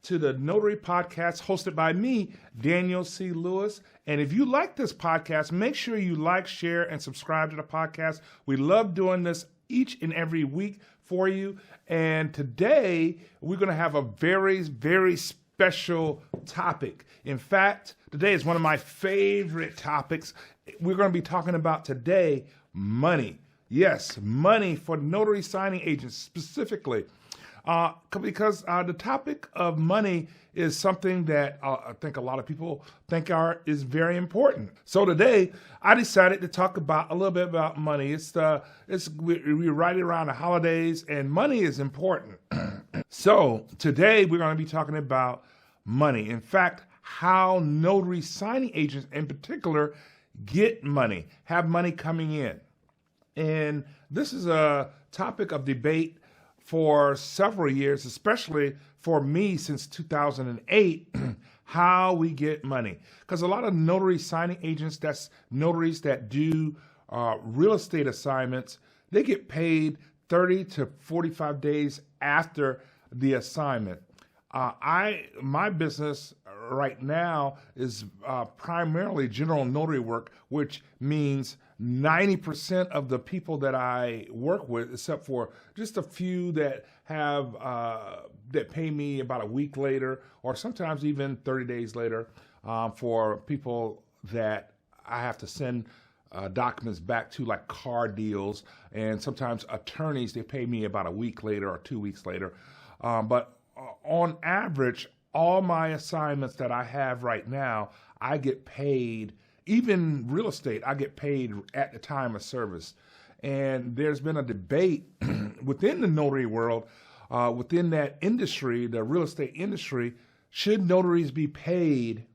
to the Notary Podcast hosted by me, Daniel C. Lewis. And if you like this podcast, make sure you like, share, and subscribe to the podcast. We love doing this each and every week for you. And today, we're going to have a very, very special topic. In fact, today is one of my favorite topics. We're going to be talking about today money. Yes, money for notary signing agents specifically. Because the topic of money is something that I think a lot of people think is very important. So today, I decided to talk about a little bit about money. We're right around the holidays, and money is important. So today, we're going to be talking about money. In fact, how notary signing agents in particular get money, have money coming in. And this is a topic of debate for several years, especially for me since 2008, how we get money. Because a lot of notary signing agents, that's notaries that do real estate assignments, they get paid 30 to 45 days after the assignment. My business right now is primarily general notary work, which means 90% of the people that I work with, except for just a few that have that pay me about a week later, or sometimes even 30 days later, for people that I have to send documents back to, like car deals, and sometimes attorneys, they pay me about a week later or 2 weeks later. But on average, all my assignments that I have right now, I get paid. Even real estate, I get paid at the time of service. And there's been a debate within the notary world, within that industry, the real estate industry, should notaries be paid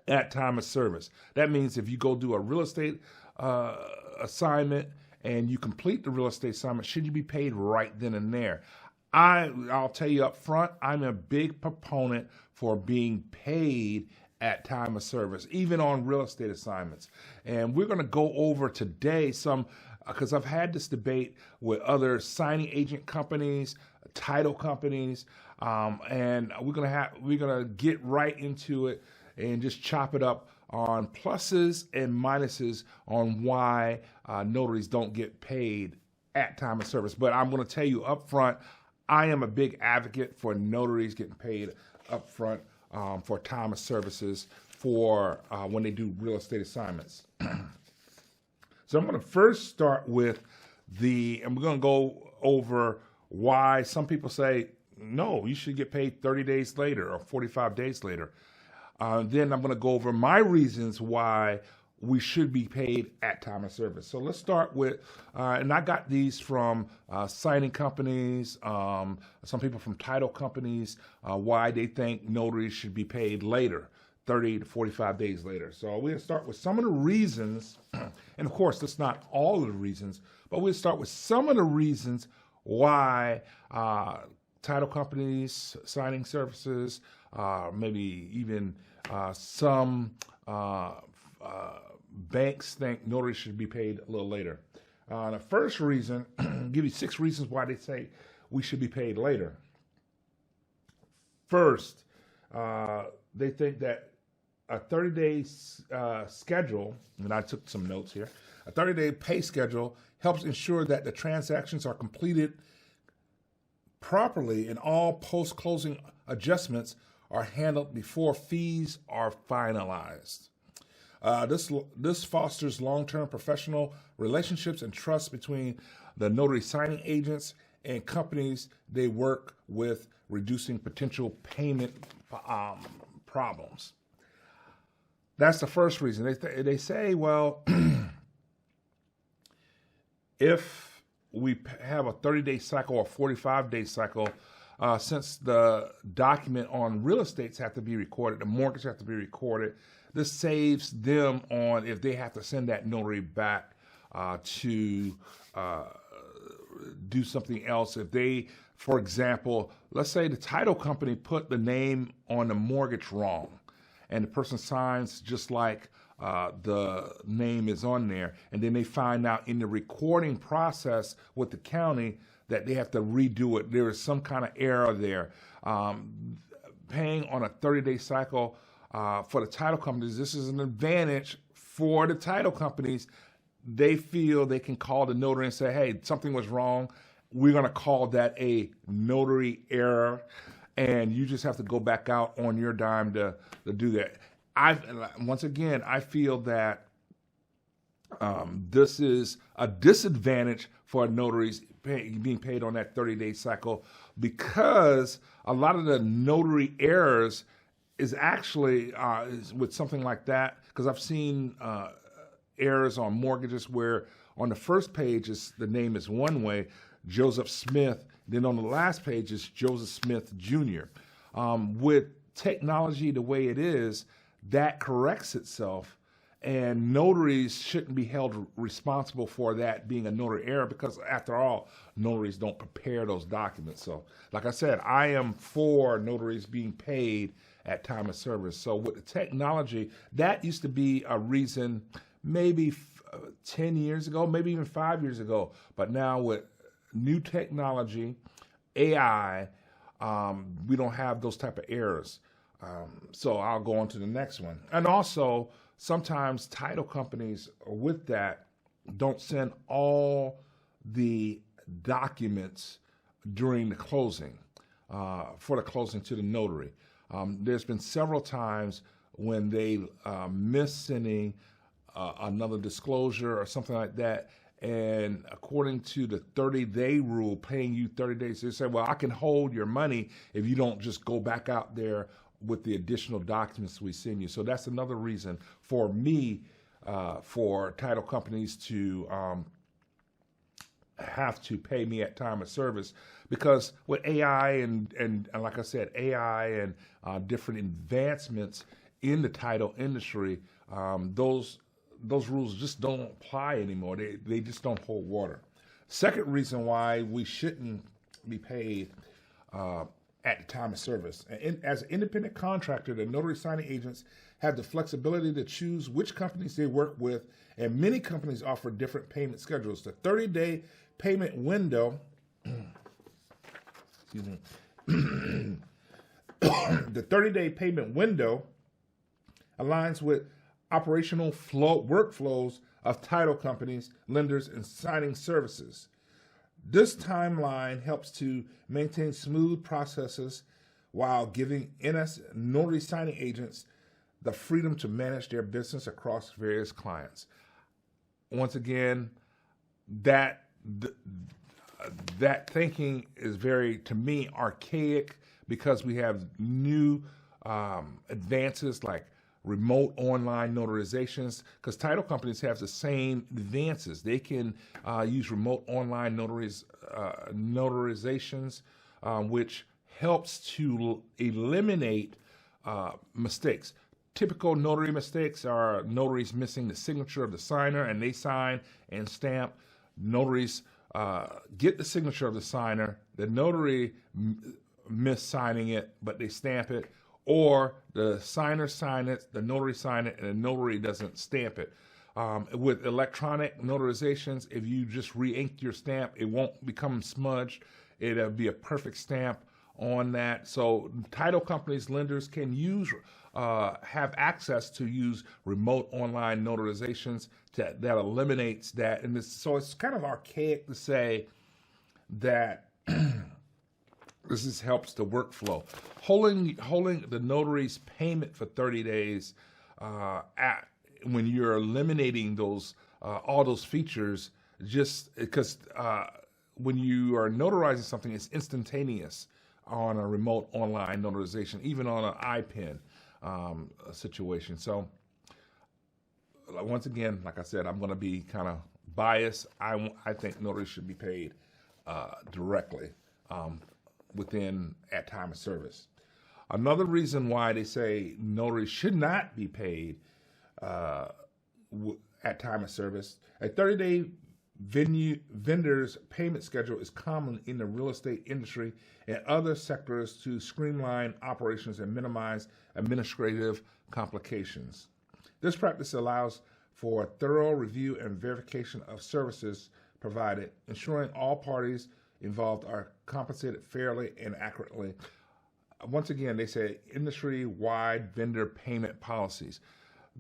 at time of service? That means if you go do a real estate assignment and you complete the real estate assignment, should you be paid right then and there? I'll tell you up front, I'm a big proponent for being paid at time of service, even on real estate assignments. And we're going to go over today because I've had this debate with other signing agent companies, title companies, and we're going to get right into it and just chop it up on pluses and minuses on why notaries don't get paid at time of service. But I'm going to tell you up front, I am a big advocate for notaries getting paid up front for time of services for when they do real estate assignments. So I'm going to first start with and we're going to go over why some people say, no, you should get paid 30 days later or 45 days later. Then I'm going to go over my reasons why we should be paid at time of service. So let's start with, and I got these from signing companies, some people from title companies, why they think notaries should be paid later, 30 to 45 days later. So we'll start with some of the reasons, and of course, that's not all of the reasons, but we'll start with some of the reasons why title companies, signing services, maybe even some banks think notaries should be paid a little later. The first reason, I'll give you 6 reasons why they say we should be paid later. First, they think that a 30-day schedule, and I took some notes here, a 30-day pay schedule helps ensure that the transactions are completed properly and all post-closing adjustments are handled before fees are finalized. This fosters long-term professional relationships and trust between the notary signing agents and companies they work with, reducing potential payment problems. That's the first reason. They say, well, if we have a 30-day cycle or 45-day cycle, since the document on real estates have to be recorded, the mortgage have to be recorded, this saves them on if they have to send that notary back to do something else. If they, for example, let's say the title company put the name on the mortgage wrong, and the person signs just like the name is on there, and then they find out in the recording process with the county that they have to redo it. There is some kind of error there. Paying on a 30-day cycle for the title companies, this is an advantage for the title companies. They feel they can call the notary and say, hey, something was wrong. We're going to call that a notary error, and you just have to go back out on your dime to do that. Once again, I feel that this is a disadvantage for notaries being paid on that 30-day cycle, because a lot of the notary errors is actually with something like that, because I've seen errors on mortgages where on the first page the name is one way, Joseph Smith, then on the last page is Joseph Smith Jr. With technology the way it is, that corrects itself, and notaries shouldn't be held responsible for that being a notary error, because after all, notaries don't prepare those documents. So like I said, I am for notaries being paid at time of service. So with the technology, that used to be a reason maybe 10 years ago, maybe even 5 years ago. But now with new technology, AI, we don't have those type of errors. So I'll go on to the next one. And also, sometimes title companies with that don't send all the documents during the closing, for the closing to the notary. There's been several times when they miss sending another disclosure or something like that, and according to the 30-day rule, paying you 30 days, they say, well, I can hold your money if you don't just go back out there with the additional documents we send you. So that's another reason for me, for title companies to have to pay me at time of service, because with AI and like I said, AI and different advancements in the title industry, those rules just don't apply anymore. They just don't hold water. Second reason why we shouldn't be paid at the time of service. As an independent contractor, the notary signing agents have the flexibility to choose which companies they work with, and many companies offer different payment schedules. The 30-day payment window, excuse me, the 30-day payment window aligns with operational workflows of title companies, lenders, and signing services. This timeline helps to maintain smooth processes while giving notary signing agents the freedom to manage their business across various clients. Once again, that thinking is very, to me, archaic, because we have new advances like remote online notarizations, because title companies have the same advances. They can use remote online notarizations, which helps to eliminate mistakes. Typical notary mistakes are notaries missing the signature of the signer, and they sign and stamp. Notaries get the signature of the signer, the notary miss signing it, but they stamp it, or the signer sign it, the notary sign it, and the notary doesn't stamp it. With electronic notarizations, if you just re-ink your stamp, it won't become smudged. It'll be a perfect stamp on that. So title companies, lenders can have access to use remote online notarizations that eliminates that. And so it's kind of archaic to say that this helps the workflow. Holding the notary's payment for 30 days when you're eliminating those all those features, just because when you are notarizing something, it's instantaneous on a remote online notarization, even on an IPEN situation. So once again, like I said, I'm going to be kind of biased. I think notaries should be paid directly at time of service. Another reason why they say notaries should not be paid at time of service, a 30-day vendor's payment schedule is common in the real estate industry and other sectors to streamline operations and minimize administrative complications. This practice allows for a thorough review and verification of services provided, ensuring all parties involved are compensated fairly and accurately. Once again, they say industry-wide vendor payment policies.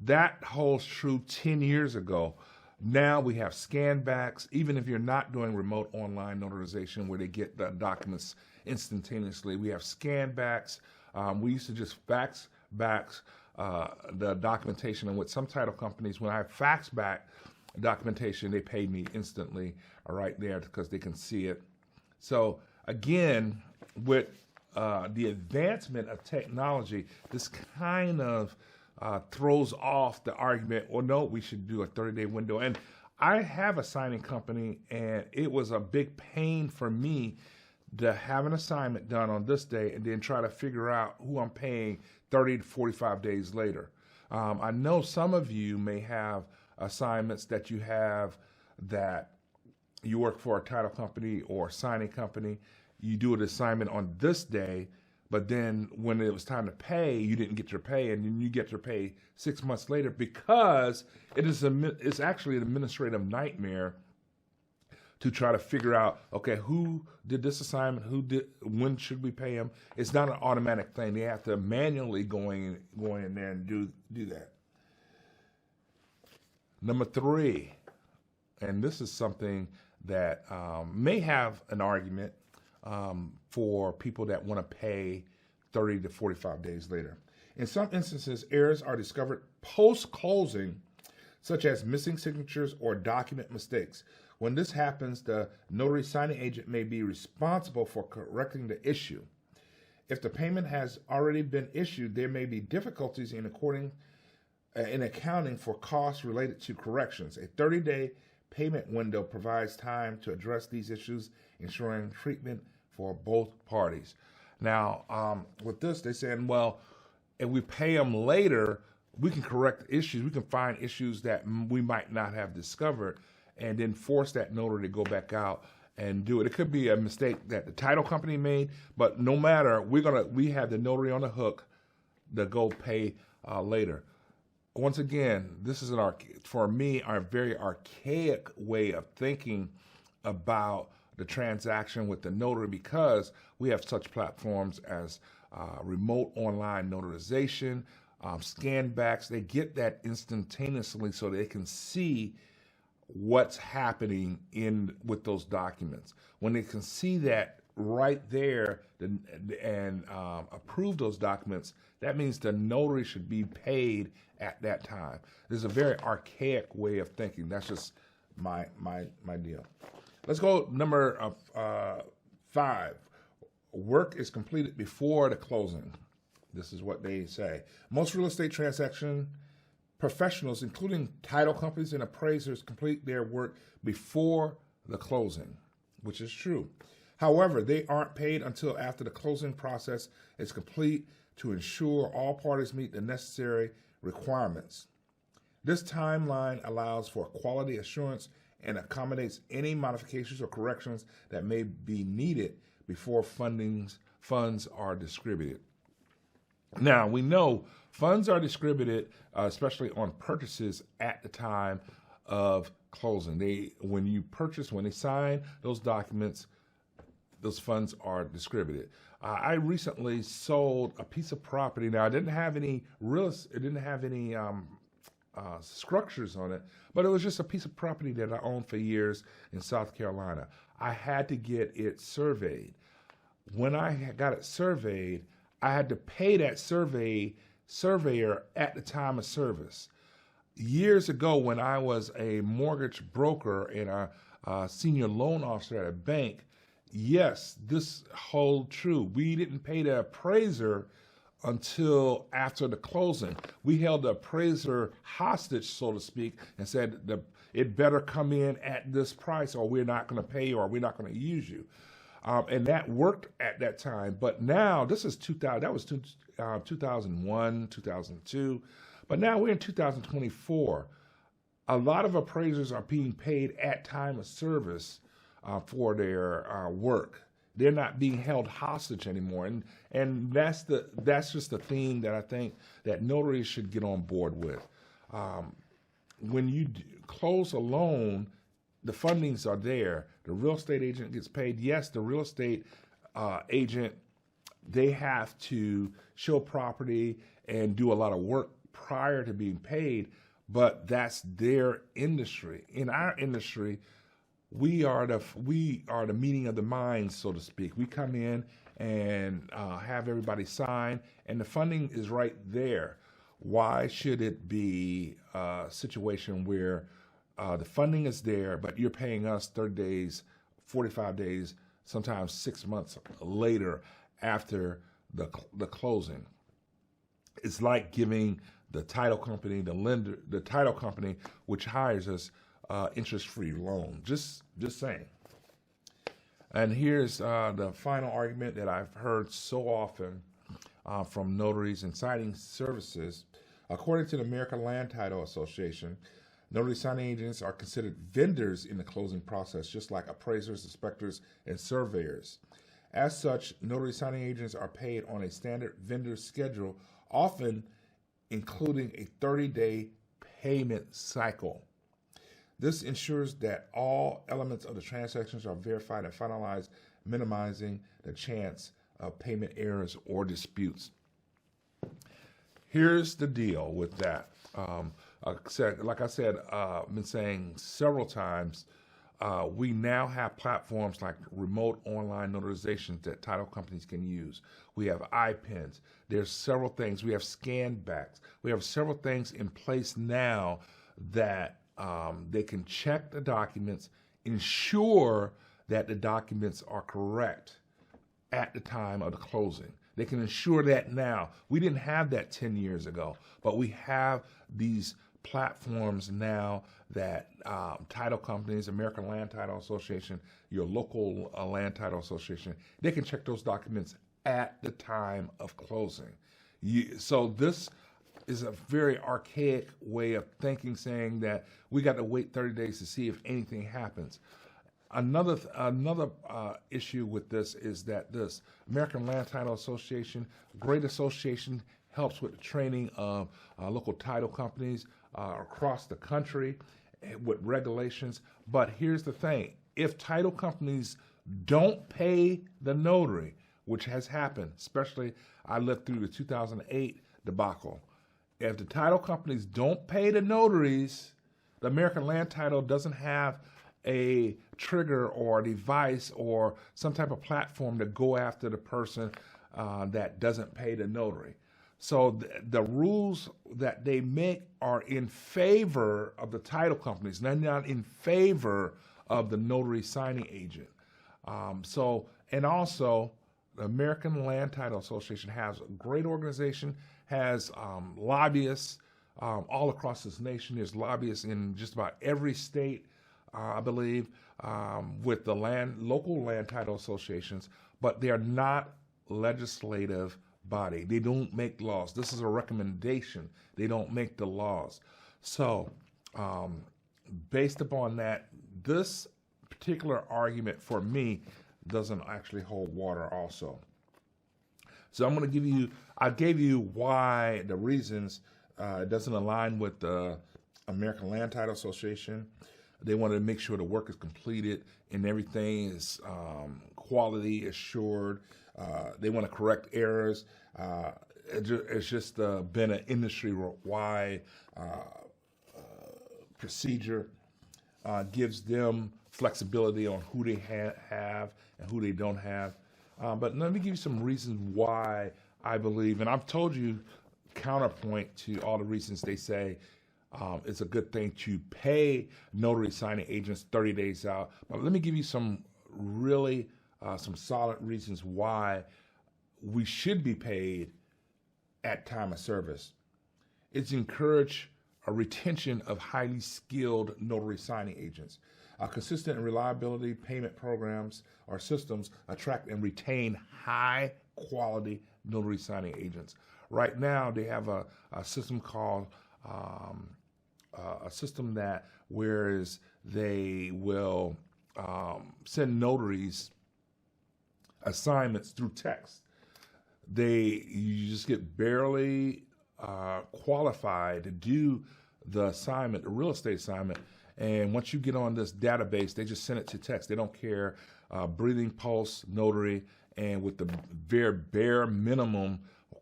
That holds true 10 years ago. Now we have scan backs, even if you're not doing remote online notarization where they get the documents instantaneously. We have scan backs. We used to just fax back the documentation, and with some title companies, when I fax back documentation, they pay me instantly right there because they can see it. So again, with the advancement of technology, this kind of throws off the argument, well, no, we should do a 30-day window. And I have a signing company, and it was a big pain for me to have an assignment done on this day and then try to figure out who I'm paying 30 to 45 days later. I know some of you may have assignments that you have that you work for a title company or signing company. You do an assignment on this day, but then when it was time to pay, you didn't get your pay, and then you get your pay 6 months later because it's actually an administrative nightmare to try to figure out, okay, who did this assignment, when should we pay them? It's not an automatic thing. They have to manually go in there and do that. Number 3, and this is something that may have an argument for people that want to pay 30 to 45 days later. In some instances, errors are discovered post-closing, such as missing signatures or document mistakes. When this happens, the notary signing agent may be responsible for correcting the issue. If the payment has already been issued, there may be difficulties in accounting for costs related to corrections. A 30-day payment window provides time to address these issues, ensuring treatment for both parties. Now, with this, they're saying, well, if we pay them later, we can correct issues. We can find issues that we might not have discovered and then force that notary to go back out and do it. It could be a mistake that the title company made, but no matter, we have the notary on the hook to go pay later. Once again, this is for me, a very archaic way of thinking about the transaction with the notary, because we have such platforms as remote online notarization, scan backs. They get that instantaneously so they can see what's happening with those documents. When they can see that right there and approve those documents, that means the notary should be paid at that time. This is a very archaic way of thinking. That's just my deal. Let's go number 5. Work is completed before the closing. This is what they say. Most real estate transaction professionals, including title companies and appraisers, complete their work before the closing, which is true. However, they aren't paid until after the closing process is complete to ensure all parties meet the necessary requirements. This timeline allows for quality assurance and accommodates any modifications or corrections that may be needed before funds are distributed. Now, we know funds are distributed, especially on purchases at the time of closing. When they sign those documents, those funds are distributed. I recently sold a piece of property. Now, it didn't have any structures on it, but it was just a piece of property that I owned for years in South Carolina. I had to get it surveyed. When I got it surveyed, I had to pay that surveyor at the time of service. Years ago, when I was a mortgage broker and a senior loan officer at a bank, yes, this holds true. We didn't pay the appraiser until after the closing. We held the appraiser hostage, so to speak, and said it better come in at this price or we're not going to pay you or we're not going to use you. And that worked at that time. But now, this is 2000. That was 2001, 2002. But now we're in 2024. A lot of appraisers are being paid at time of service for their work. They're not being held hostage anymore, and that's just the theme that I think that notaries should get on board with. When you close a loan, the fundings are there. The real estate agent gets paid. Yes, the real estate agent, they have to show property and do a lot of work prior to being paid, but that's their industry. In our industry, we are the meeting of the minds, so to speak. We come in and have everybody sign, and the funding is right there. Why should it be a situation where the funding is there, but you're paying us 30 days, 45 days, sometimes 6 months later after the closing? It's like giving the title company, the title company which hires us, interest-free loan. Just saying. And here's the final argument that I've heard so often from notaries and signing services. According to the American Land Title Association, notary signing agents are considered vendors in the closing process, just like appraisers, inspectors, and surveyors. As such, notary signing agents are paid on a standard vendor schedule, often including a 30-day payment cycle. This ensures that all elements of the transactions are verified and finalized, minimizing the chance of payment errors or disputes. Here's the deal with that. Like I said, I've been saying several times, we now have platforms like remote online notarizations that title companies can use. We have iPens. There's several things. We have scan backs. We have several things in place now that they can check the documents, ensure that the documents are correct at the time of the closing. They can ensure that now. We didn't have that 10 years ago, but we have these platforms now that title companies, American Land Title Association, your local land title association, they can check those documents at the time of closing. So this is a very archaic way of thinking, saying that we got to wait 30 days to see if anything happens. Another issue with this is that this American Land Title Association, great association, helps with the training of local title companies across the country with regulations. But here's the thing. If title companies don't pay the notary, which has happened, especially I lived through the 2008 debacle, if the title companies don't pay the notaries, the American Land Title doesn't have a trigger or a device or some type of platform to go after the person that doesn't pay the notary. So the rules that they make are in favor of the title companies, not in favor of the notary signing agent. And also, the American Land Title Association has a great organization, has lobbyists all across this nation. There's lobbyists in just about every state, I believe, with the local land title associations, but they are not legislative body. They don't make laws. This is a recommendation. They don't make the laws. So based upon that, this particular argument for me doesn't actually hold water also. So I'm going to give you, I gave you why, the reasons it doesn't align with the American Land Title Association. They wanted to make sure the work is completed and everything is quality assured. They want to correct errors. It's just been an industry-wide procedure. Gives them flexibility on who they have and who they don't have. But let me give you some reasons why I believe, and I've told you counterpoint to all the reasons they say it's a good thing to pay notary signing agents 30 days out. But let me give you some really some solid reasons why we should be paid at time of service. It's encourage a retention of highly skilled notary signing agents. Consistent and reliability payment programs or systems attract and retain high quality notary signing agents. Right now, they have a system called a system that whereas they will send notaries assignments through text. You just get barely qualified to do the assignment, the real estate assignment, And once you get on this database, they just send it to text. They don't care. Breathing Pulse, Notary, and with the very bare minimum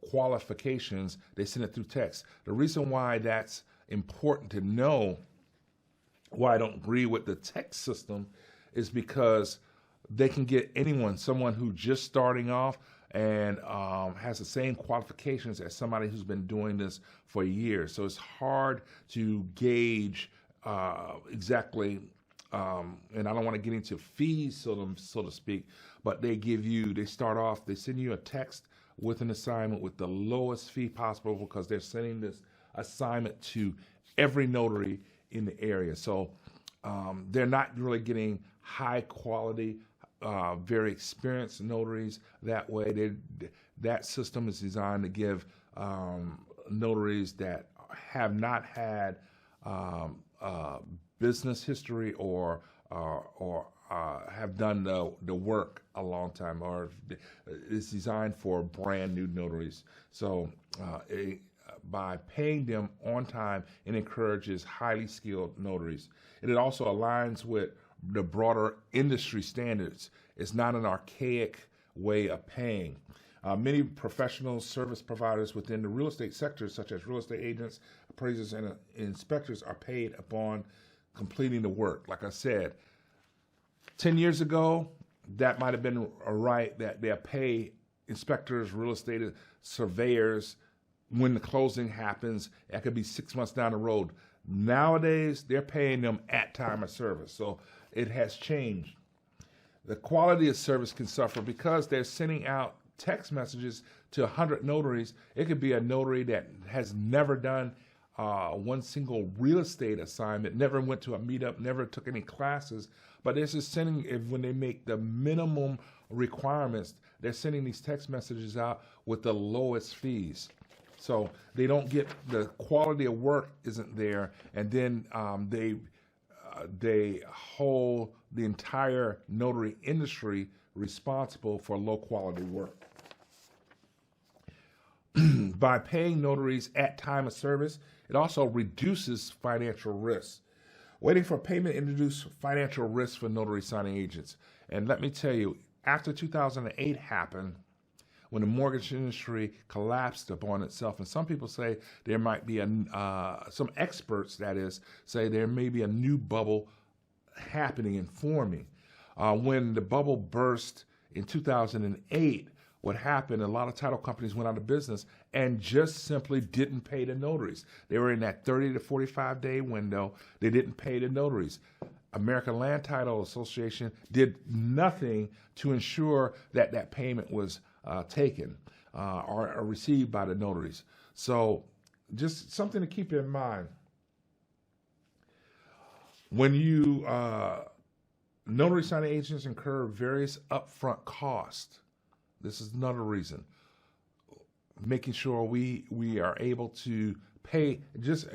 qualifications, they send it through text. The reason why that's important to know, why I don't agree with the text system, is because they can get anyone, someone who's just starting off and has the same qualifications as somebody who's been doing this for years. So it's hard to gauge exactly, and I don't want to get into fees, so to speak, but they start off, they send you a text with an assignment with the lowest fee possible because they're sending this assignment to every notary in the area. So they're not really getting high quality, very experienced notaries that way. That system is designed to give notaries that have not had business history or have done the work a long time, or it's designed for brand new notaries. So by paying them on time, it encourages highly skilled notaries. And it also aligns with the broader industry standards. It's not an archaic way of paying. Many professional service providers within the real estate sector, such as real estate agents, appraisers, and inspectors, are paid upon completing the work. Like I said, 10 years ago, that might have been a right that they'll pay inspectors, real estate surveyors when the closing happens. That could be 6 months down the road. Nowadays, they're paying them at time of service. So it has changed. The quality of service can suffer because they're sending out text messages to 100 notaries. It could be a notary that has never done one single real estate assignment, never went to a meetup, never took any classes, but they're just sending, when they make the minimum requirements, they're sending these text messages out with the lowest fees. So they don't get, the quality of work isn't there, and then they hold the entire notary industry responsible for low quality work. By paying notaries at time of service, it also reduces financial risk. Waiting for payment introduced financial risk for notary signing agents. And let me tell you, after 2008 happened, when the mortgage industry collapsed upon itself, and some people say there might be some experts, that is, say there may be a new bubble happening and forming. When the bubble burst in 2008, what happened, a lot of title companies went out of business and just simply didn't pay the notaries. They were in that 30 to 45 day window. They didn't pay the notaries. American Land Title Association did nothing to ensure that that payment was taken or received by the notaries. So just something to keep in mind. When you, notary signing agents incur various upfront costs. This is another reason. Making sure we are able to pay, just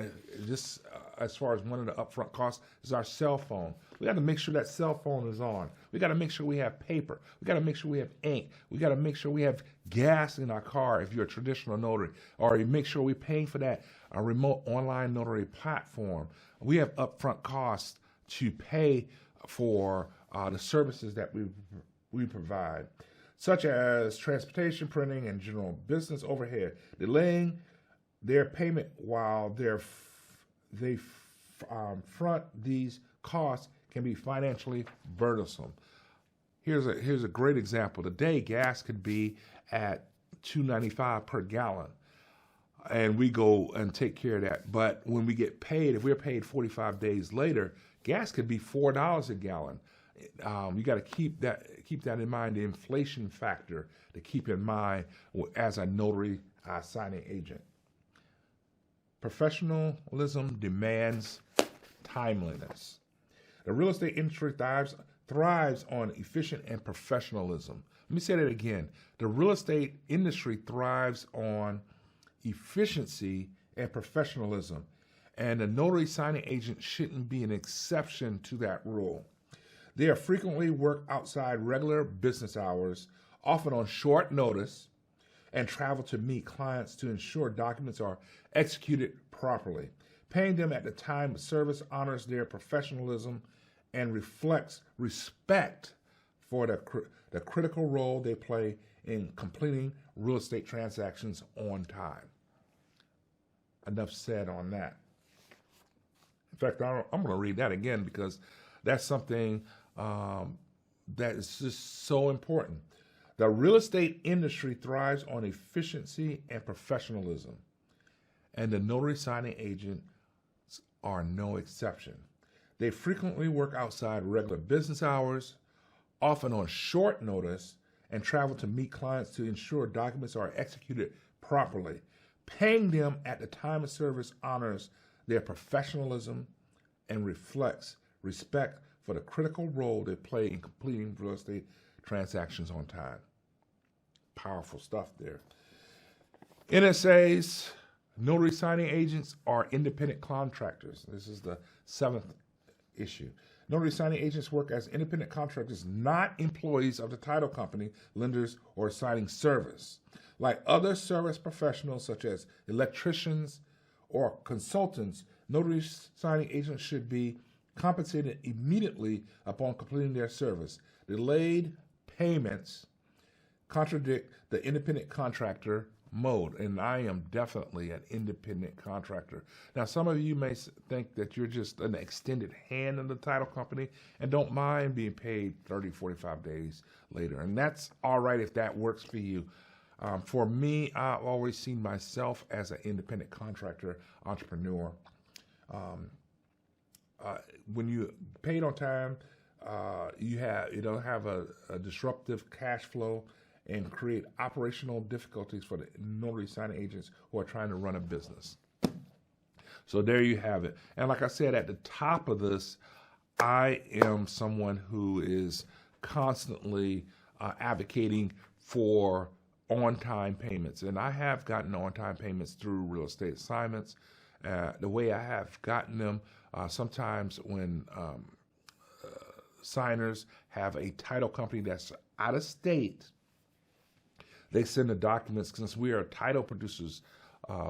as far as one of the upfront costs is our cell phone. We got to make sure that cell phone is on. We got to make sure we have paper. We got to make sure we have ink. We got to make sure we have gas in our car if you're a traditional notary, or you make sure we're paying for that a remote online notary platform. We have upfront costs to pay for the services that we provide, such as transportation, printing, and general business overhead. Delaying their payment while they front these costs can be financially burdensome. Here's a great example. Today, gas could be at $2.95 per gallon, and we go and take care of that. But when we get paid, if we're paid 45 days later, gas could be $4 a gallon. You got to keep that in mind, the inflation factor to keep in mind as a notary signing agent. Professionalism demands timeliness. The real estate industry thrives on efficient and professionalism. Let me say that again. The real estate industry thrives on efficiency and professionalism, and the notary signing agent shouldn't be an exception to that rule. They frequently work outside regular business hours, often on short notice, and travel to meet clients to ensure documents are executed properly. Paying them at the time of service honors their professionalism and reflects respect for the critical role they play in completing real estate transactions on time. Enough said on that. In fact, I'm going to read that again because that's something that is just so important. The real estate industry thrives on efficiency and professionalism, and the notary signing agents are no exception. They frequently work outside regular business hours, often on short notice, and travel to meet clients to ensure documents are executed properly. Paying them at the time of service honors their professionalism and reflects respect for the critical role they play in completing real estate transactions on time. Powerful stuff there. NSA's notary signing agents are independent contractors. This is the 7th issue. Notary signing agents work as independent contractors, not employees of the title company, lenders, or signing service. Like other service professionals, such as electricians or consultants, notary signing agents should be compensated immediately upon completing their service. Delayed payments contradict the independent contractor mode, and I am definitely an independent contractor. Now, some of you may think that you're just an extended hand in the title company and don't mind being paid 30, 45 days later, and that's all right if that works for you. For me, I've always seen myself as an independent contractor, entrepreneur. When you paid on time, you don't have a disruptive cash flow and create operational difficulties for the notary signing agents who are trying to run a business. So there you have it. And like I said at the top of this, I am someone who is constantly advocating for on-time payments. And I have gotten on-time payments through real estate assignments. The way I have gotten them, sometimes when signers have a title company that's out of state, they send the documents, since we are a title producers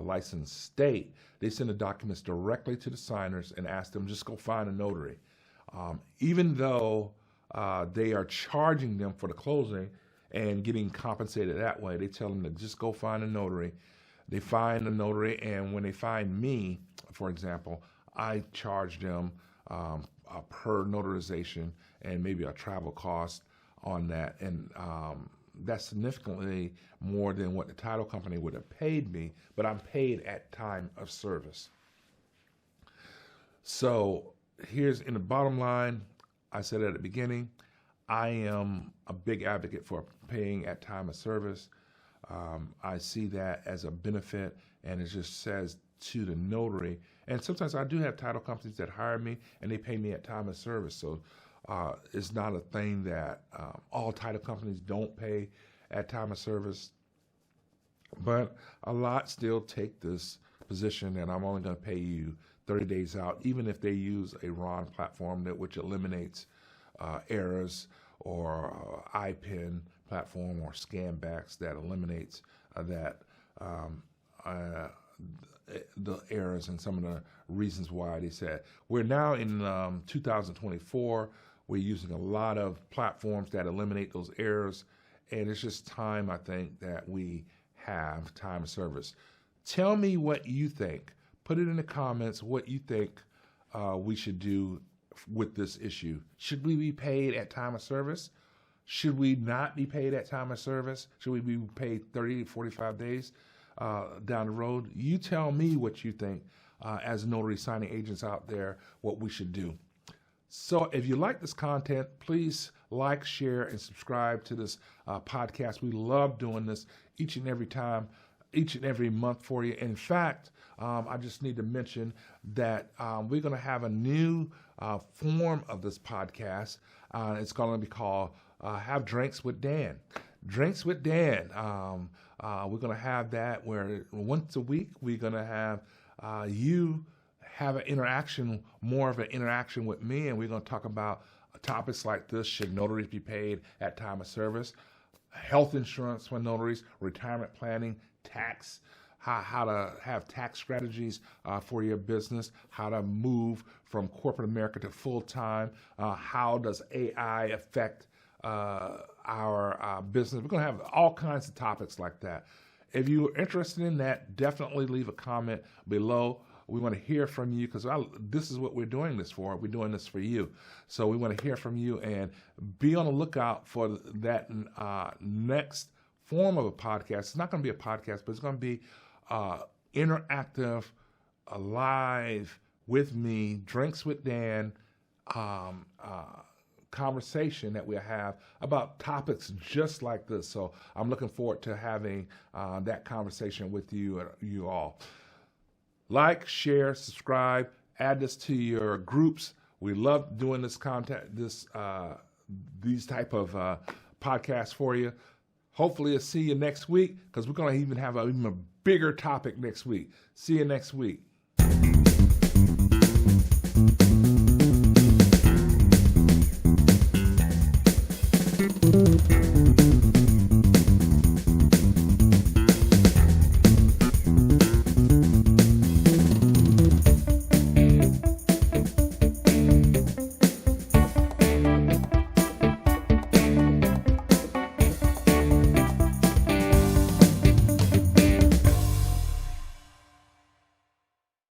licensed state, they send the documents directly to the signers and ask them just go find a notary. Even though they are charging them for the closing and getting compensated that way, they tell them to just go find a notary. They find a notary, and when they find me, for example, I charge them per notarization and maybe a travel cost on that. And that's significantly more than what the title company would have paid me, but I'm paid at time of service. So here's in the bottom line, I said at the beginning, I am a big advocate for paying at time of service. I see that as a benefit, and it just says to the notary. And sometimes I do have title companies that hire me and they pay me at time of service. So it's not a thing that all title companies don't pay at time of service, but a lot still take this position that I'm only going to pay you 30 days out, even if they use a RON platform which eliminates errors, or IPIN platform or scambacks that eliminates the errors and some of the reasons why they said. We're now in 2024. We're using a lot of platforms that eliminate those errors, and it's just time, I think, that we have time of service. Tell me what you think. Put it in the comments what you think we should do with this issue. Should we be paid at time of service? Should we not be paid at time of service? Should we be paid 30 to 45 days down the road? You tell me what you think as notary signing agents out there, what we should do. So if you like this content, please like, share, and subscribe to this podcast. We love doing this each and every month for you. In fact, I just need to mention that we're going to have a new form of this podcast. It's going to be called Have Drinks with Dan. Drinks with Dan. We're going to have that where once a week we're going to have you have more of an interaction with me, and we're going to talk about topics like this. Should notaries be paid at time of service? Health insurance for notaries, retirement planning, tax, how to have tax strategies for your business, how to move from corporate America to full-time, how does AI affect our business. We're going to have all kinds of topics like that. If you're interested in that, definitely leave a comment below. We want to hear from you because this is what we're doing this for. We're doing this for you. So we want to hear from you and be on the lookout for that next form of a podcast. It's not going to be a podcast, but it's going to be interactive, live with me, Drinks with Dan, conversation that we'll have about topics just like this. So I'm looking forward to having that conversation with you all. Like, share, subscribe, add this to your groups. We love doing this these type of podcasts for you. Hopefully I'll see you next week because we're going to even have an even bigger topic next week. See you next week.